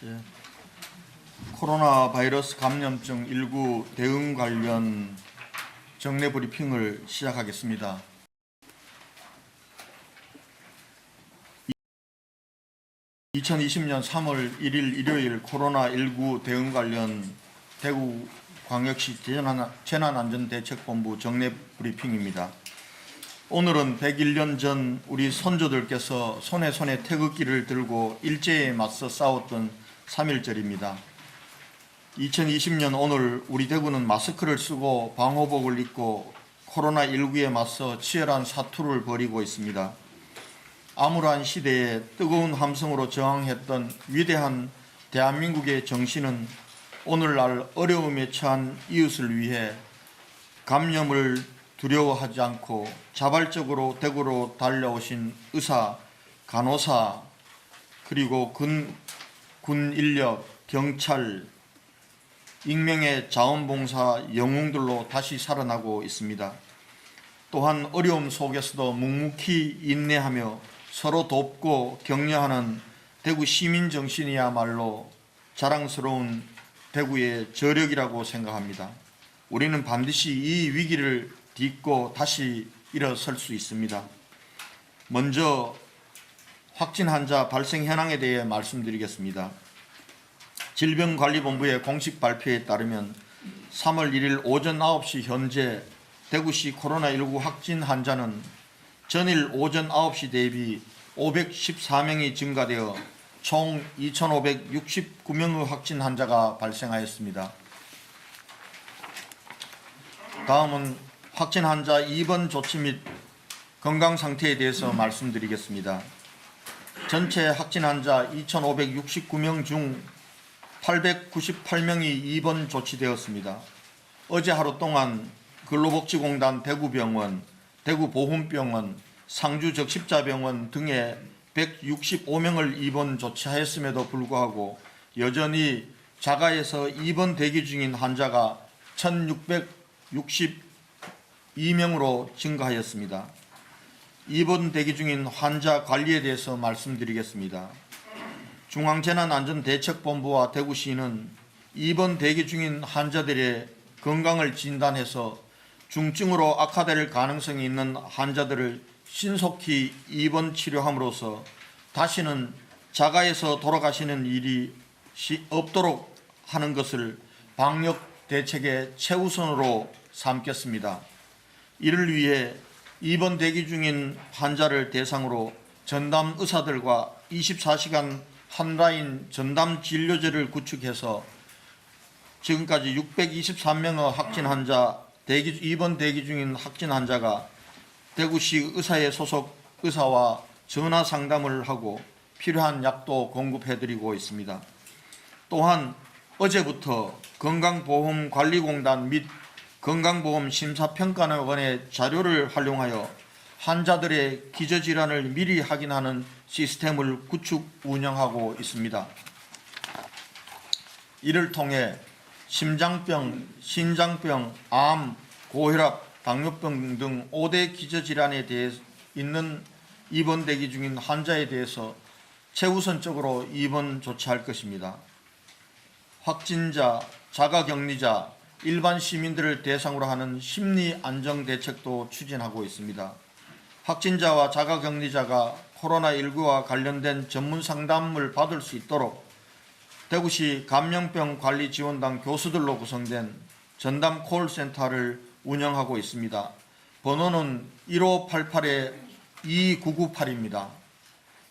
예. 코로나 바이러스 감염증 19 대응 관련 정례 브리핑을 시작하겠습니다. 2020년 3월 1일 일요일 코로나19 대응 관련 대구광역시 재난안전대책본부 정례 브리핑입니다. 오늘은 101년 전 우리 선조들께서 손에 태극기를 들고 일제에 맞서 싸웠던 3.1절입니다. 2020년 오늘 우리 대구는 마스크를 쓰고 방호복을 입고 코로나19에 맞서 치열한 사투를 벌이고 있습니다. 암울한 시대에 뜨거운 함성으로 저항했던 위대한 대한민국의 정신은 오늘날 어려움에 처한 이웃을 위해 감염을 두려워하지 않고 자발적으로 대구로 달려오신 의사, 간호사, 그리고 군 인력, 경찰, 익명의 자원봉사 영웅들로 다시 살아나고 있습니다. 또한 어려움 속에서도 묵묵히 인내하며 서로 돕고 격려하는 대구 시민 정신이야말로 자랑스러운 대구의 저력이라고 생각합니다. 우리는 반드시 이 위기를 딛고 다시 일어설 수 있습니다. 먼저 확진 환자 발생 현황에 대해 말씀드리겠습니다. 질병관리본부의 공식 발표에 따르면 3월 1일 오전 9시 현재 대구시 코로나19 확진 환자는 전일 오전 9시 대비 514명이 증가되어 총 2,569명의 확진 환자가 발생하였습니다. 다음은 확진 환자 입원 조치 및 건강 상태에 대해서 말씀드리겠습니다. 전체 확진 환자 2,569명 중 898명이 입원 조치되었습니다. 어제 하루 동안 근로복지공단 대구병원, 대구보훈병원, 상주적십자병원 등에 165명을 입원 조치하였음에도 불구하고 여전히 자가에서 입원 대기 중인 환자가 1,662명으로 증가하였습니다. 입원 대기 중인 환자 관리에 대해서 말씀드리겠습니다. 중앙재난안전대책본부와 대구시는 입원 대기 중인 환자들의 건강을 진단해서 중증으로 악화될 가능성이 있는 환자들을 신속히 입원 치료함으로써 다시는 자가에서 돌아가시는 일이 없도록 하는 것을 방역 대책의 최우선으로 삼겠습니다. 이를 위해 입원 대기 중인 환자를 대상으로 전담 의사들과 24시간 한라인 전담 진료제를 구축해서 지금까지 623명의 확진 환자, 입원 대기 중인 확진 환자가 대구시 의사회 소속 의사와 전화 상담을 하고 필요한 약도 공급해드리고 있습니다. 또한 어제부터 건강보험관리공단 및 건강보험심사평가원의 자료를 활용하여 환자들의 기저질환을 미리 확인하는 시스템을 구축 운영하고 있습니다. 이를 통해 심장병, 신장병, 암, 고혈압, 당뇨병 등 5대 기저질환에 대해 있는 입원 대기 중인 환자에 대해서 최우선적으로 입원 조치할 것입니다. 확진자, 자가격리자, 일반 시민들을 대상으로 하는 심리안정대책도 추진하고 있습니다. 확진자와 자가격리자가 코로나19와 관련된 전문 상담을 받을 수 있도록 대구시 감염병관리지원단 교수들로 구성된 전담 콜센터를 운영하고 있습니다. 번호는 1588-2998입니다.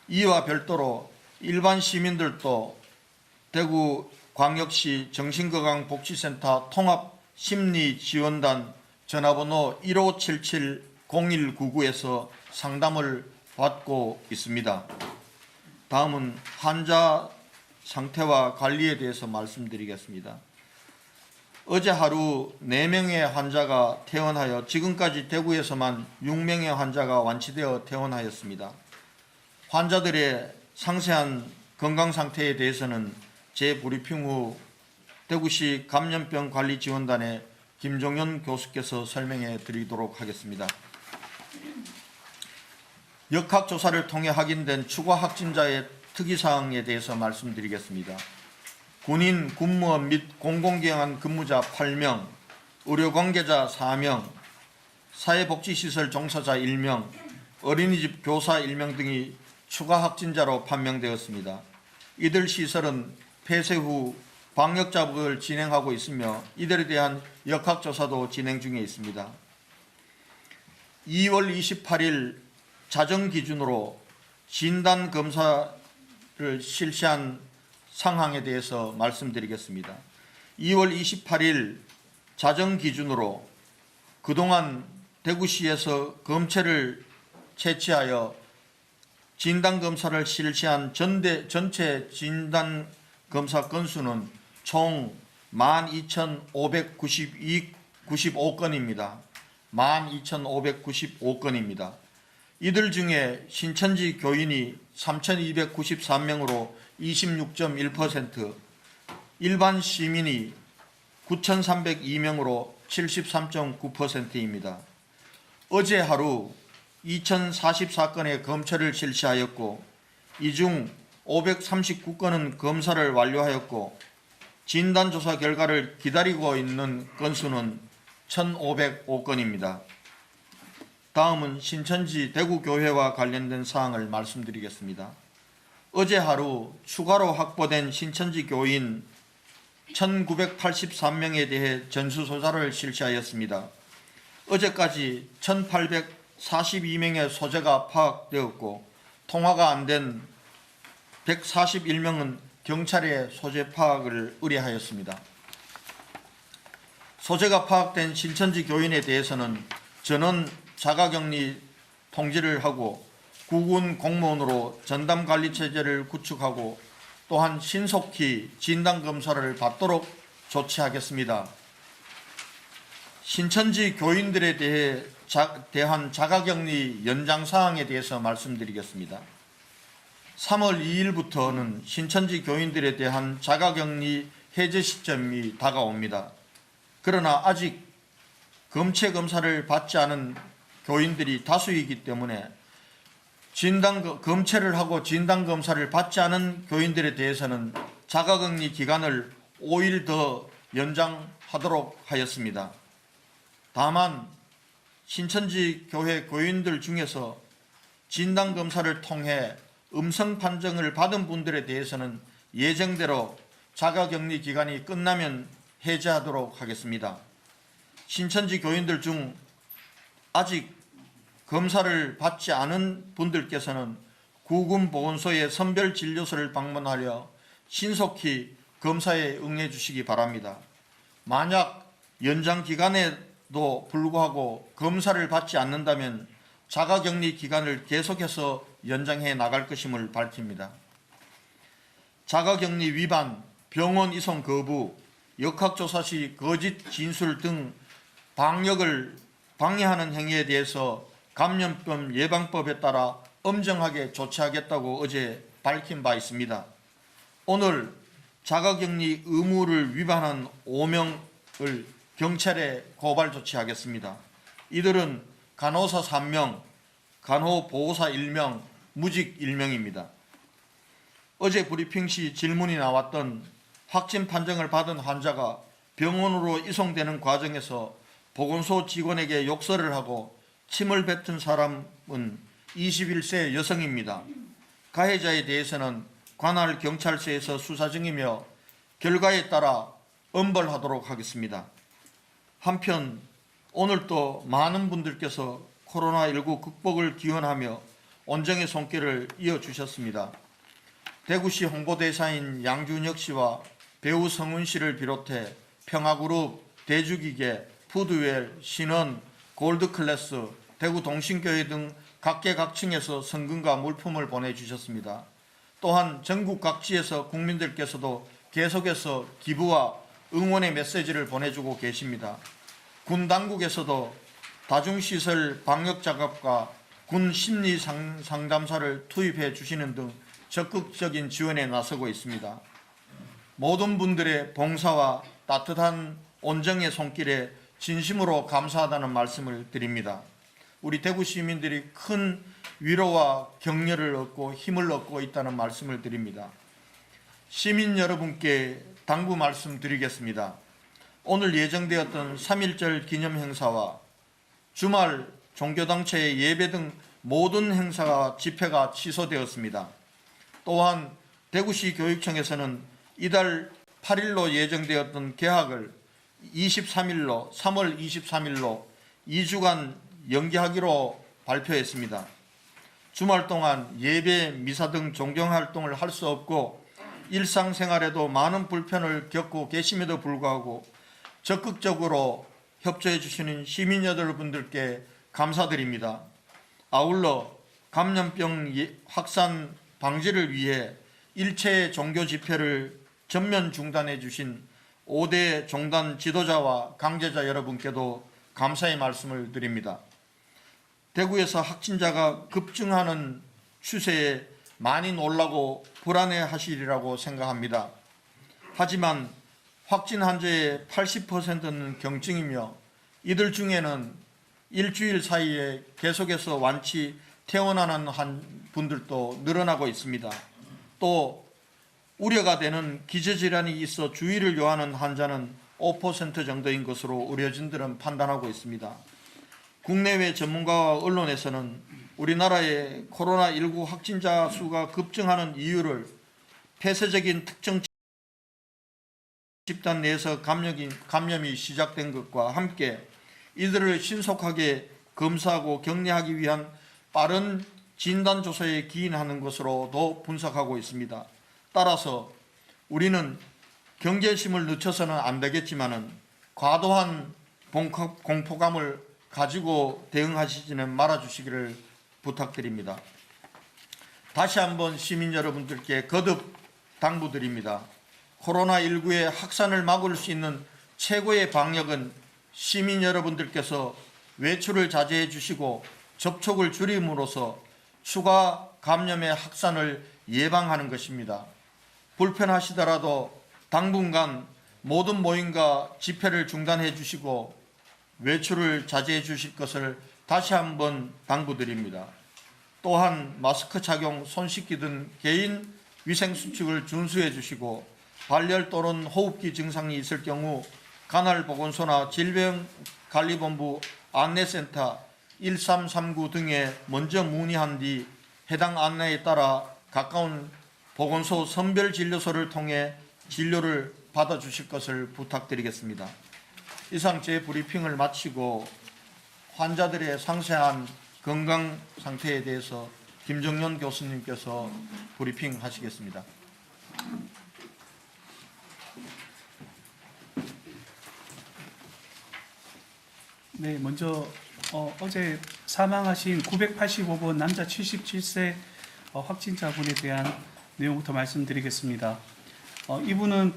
이와 별도로 일반 시민들도 대구광역시 정신건강복지센터 통합심리지원단 전화번호 1577-0199에서 상담을 받고 있습니다. 다음은 환자 상태와 관리에 대해서 말씀드리겠습니다. 어제 하루 4명의 환자가 퇴원하여 지금까지 대구에서만 6명의 환자가 완치되어 퇴원하였습니다. 환자들의 상세한 건강 상태에 대해서는 재브리핑 후 대구시 감염병관리지원단의 김종현 교수께서 설명해 드리도록 하겠습니다. 역학조사를 통해 확인된 추가 확진자의 특이사항에 대해서 말씀드리겠습니다. 군인, 군무원 및 공공기관 근무자 8명, 의료관계자 4명, 사회복지시설 종사자 1명, 어린이집 교사 1명 등이 추가 확진자로 판명되었습니다. 이들 시설은 폐쇄 후 방역작업을 진행하고 있으며 이들에 대한 역학조사도 진행 중에 있습니다. 2월 28일 자정 기준으로 진단검사를 실시한 상황에 대해서 말씀드리겠습니다. 2월 28일 자정 기준으로 그동안 대구시에서 검체를 채취하여 진단검사를 실시한 전체 진단검사 건수는 총 12,595건입니다. 12,595건입니다. 이들 중에 신천지 교인이 3,293명으로 26.1%, 일반 시민이 9,302명으로 73.9%입니다. 어제 하루 2,044건의 검체를 실시하였고 이 중 539건은 검사를 완료하였고 진단조사 결과를 기다리고 있는 건수는 1,505건입니다. 다음은 신천지 대구교회와 관련된 사항을 말씀드리겠습니다. 어제 하루 추가로 확보된 신천지 교인 1,983명에 대해 전수조사를 실시하였습니다. 어제까지 1,842명의 소재가 파악되었고 통화가 안 된 141명은 경찰에 소재 파악을 의뢰하였습니다. 소재가 파악된 신천지 교인에 대해서는 전원 자가격리 통지를 하고 구군 공무원으로 전담관리체제를 구축하고 또한 신속히 진단검사를 받도록 조치하겠습니다. 신천지 교인들에 대한 자가격리 연장 사항에 대해서 말씀드리겠습니다. 3월 2일부터는 신천지 교인들에 대한 자가격리 해제 시점이 다가옵니다. 그러나 아직 검체 검사를 받지 않은 교인들이 다수이기 때문에 검체를 하고 진단검사를 받지 않은 교인들에 대해서는 자가격리 기간을 5일 더 연장하도록 하였습니다. 다만 신천지 교회 교인들 중에서 진단검사를 통해 음성 판정을 받은 분들에 대해서는 예정대로 자가격리 기간이 끝나면 해제하도록 하겠습니다. 신천지 교인들 중 아직 검사를 받지 않은 분들께서는 구군보건소의 선별진료소를 방문하여 신속히 검사에 응해 주시기 바랍니다. 만약 연장 기간에도 불구하고 검사를 받지 않는다면 자가격리 기간을 계속해서 연장해 나갈 것임을 밝힙니다. 자가격리 위반, 병원 이송 거부, 역학조사 시 거짓 진술 등 방역을 방해하는 행위에 대해서 감염병 예방법에 따라 엄정하게 조치하겠다고 어제 밝힌 바 있습니다. 오늘 자가격리 의무를 위반한 5명을 경찰에 고발 조치하겠습니다. 이들은 간호사 3명, 간호보호사 1명, 무직 1명입니다. 어제 브리핑 시 질문이 나왔던 확진 판정을 받은 환자가 병원으로 이송되는 과정에서 보건소 직원에게 욕설을 하고 침을 뱉은 사람은 21세 여성입니다. 가해자에 대해서는 관할 경찰서에서 수사 중이며 결과에 따라 엄벌하도록 하겠습니다. 한편 오늘도 많은 분들께서 코로나19 극복을 기원하며 온정의 손길을 이어주셨습니다. 대구시 홍보대사인 양준혁 씨와 배우 성훈 씨를 비롯해 평화그룹, 대주기계, 푸드웰, 신원, 골드클래스, 대구동신교회 등 각계각층에서 성금과 물품을 보내주셨습니다. 또한 전국 각지에서 국민들께서도 계속해서 기부와 응원의 메시지를 보내주고 계십니다. 군 당국에서도 다중시설 방역작업과 군 심리상담사를 투입해 주시는 등 적극적인 지원에 나서고 있습니다. 모든 분들의 봉사와 따뜻한 온정의 손길에 진심으로 감사하다는 말씀을 드립니다. 우리 대구 시민들이 큰 위로와 격려를 얻고 힘을 얻고 있다는 말씀을 드립니다. 시민 여러분께 당부 말씀드리겠습니다. 오늘 예정되었던 3.1절 기념 행사와 주말 종교단체의 예배 등 모든 행사와 집회가 취소되었습니다. 또한 대구시 교육청에서는 이달 8일로 예정되었던 개학을 23일로 3월 23일로 2주간 연기하기로 발표했습니다. 주말 동안 예배, 미사 등 종교활동을 할 수 없고 일상생활에도 많은 불편을 겪고 계심에도 불구하고 적극적으로 협조해 주시는 시민 여러분들께 감사드립니다. 아울러 감염병 확산 방지를 위해 일체 종교 집회를 전면 중단해 주신 5대 종단 지도자와 관계자 여러분께도 감사의 말씀을 드립니다. 대구에서 확진자가 급증하는 추세에 많이 놀라고 불안해하시리라고 생각합니다. 하지만 확진 환자의 80%는 경증이며 이들 중에는 일주일 사이에 계속해서 완치 퇴원하는 분들도 늘어나고 있습니다. 또 우려가 되는 기저질환이 있어 주의를 요하는 환자는 5% 정도인 것으로 의료진들은 판단하고 있습니다. 국내외 전문가와 언론에서는 우리나라의 코로나19 확진자 수가 급증하는 이유를 폐쇄적인 특정 집단 내에서 감염이 시작된 것과 함께 이들을 신속하게 검사하고 격리하기 위한 빠른 진단조사에 기인하는 것으로도 분석하고 있습니다. 따라서 우리는 경계심을 늦춰서는 안 되겠지만 과도한 공포감을 가지고 대응하시지는 말아주시기를 부탁드립니다. 다시 한번 시민 여러분들께 거듭 당부드립니다. 코로나19의 확산을 막을 수 있는 최고의 방역은 시민 여러분들께서 외출을 자제해 주시고 접촉을 줄임으로써 추가 감염의 확산을 예방하는 것입니다. 불편하시더라도 당분간 모든 모임과 집회를 중단해 주시고 외출을 자제해 주실 것을 다시 한번 당부드립니다. 또한 마스크 착용, 손 씻기 등 개인 위생수칙을 준수해 주시고 발열 또는 호흡기 증상이 있을 경우 간헐보건소나 질병관리본부 안내센터 1339 등에 먼저 문의한 뒤 해당 안내에 따라 가까운 보건소 선별진료소를 통해 진료를 받아주실 것을 부탁드리겠습니다. 이상 제 브리핑을 마치고 환자들의 상세한 건강 상태에 대해서 김정연 교수님께서 브리핑 하시겠습니다. 네, 먼저 어제 사망하신 985번 남자 77세 확진자분에 대한 내용부터 말씀드리겠습니다. 이분은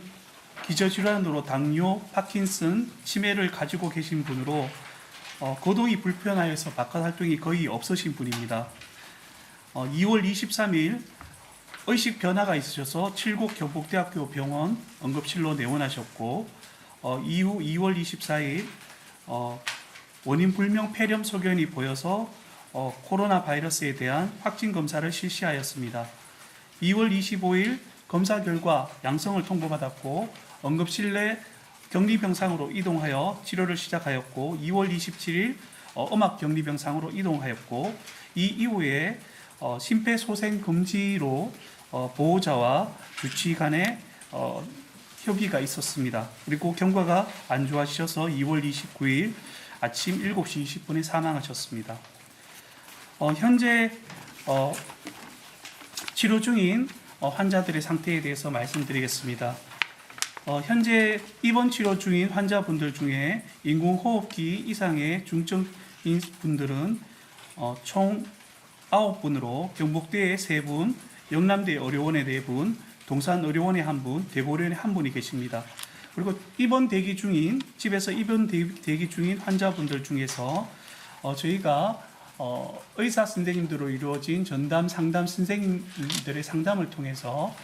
기저질환으로 당뇨, 파킨슨, 치매를 가지고 계신 분으로 거동이 불편하여서 바깥 활동이 거의 없으신 분입니다. 2월 23일 의식 변화가 있으셔서 칠곡 경북대학교 병원 응급실로 내원하셨고 이후 2월 24일 원인 불명 폐렴 소견이 보여서 코로나 바이러스에 대한 확진 검사를 실시하였습니다. 2월 25일 검사 결과 양성을 통보받았고 응급실 내 격리병상으로 이동하여 치료를 시작하였고 2월 27일 음압격리병상으로 이동하였고 이 이후에 심폐소생금지로 보호자와 주치 간의 협의가 있었습니다. 그리고 경과가 안 좋아지셔서 2월 29일 아침 7시 20분에 사망하셨습니다. 현재 치료 중인 환자들의 상태에 대해서 말씀드리겠습니다. 현재 입원 치료 중인 환자분들 중에 인공호흡기 이상의 중증인 분들은 총 9분으로 경북대에 3분, 영남대 의료원에 4분, 동산의료원에 1분, 대구의료원에 1분이 계십니다. 그리고 입원 대기 중인, 집에서 입원 대기 중인 환자분들 중에서 저희가 의사 선생님들로 이루어진 전담 상담 선생님들의 상담을 통해서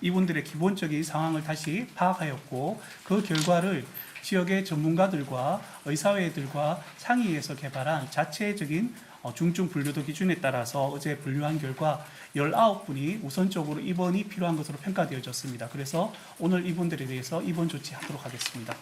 이분들의 기본적인 상황을 다시 파악하였고 그 결과를 지역의 전문가들과 의사회들과 상의해서 개발한 자체적인 중증 분류도 기준에 따라서 어제 분류한 결과 19분이 우선적으로 입원이 필요한 것으로 평가되어졌습니다. 그래서 오늘 이분들에 대해서 입원 조치하도록 하겠습니다.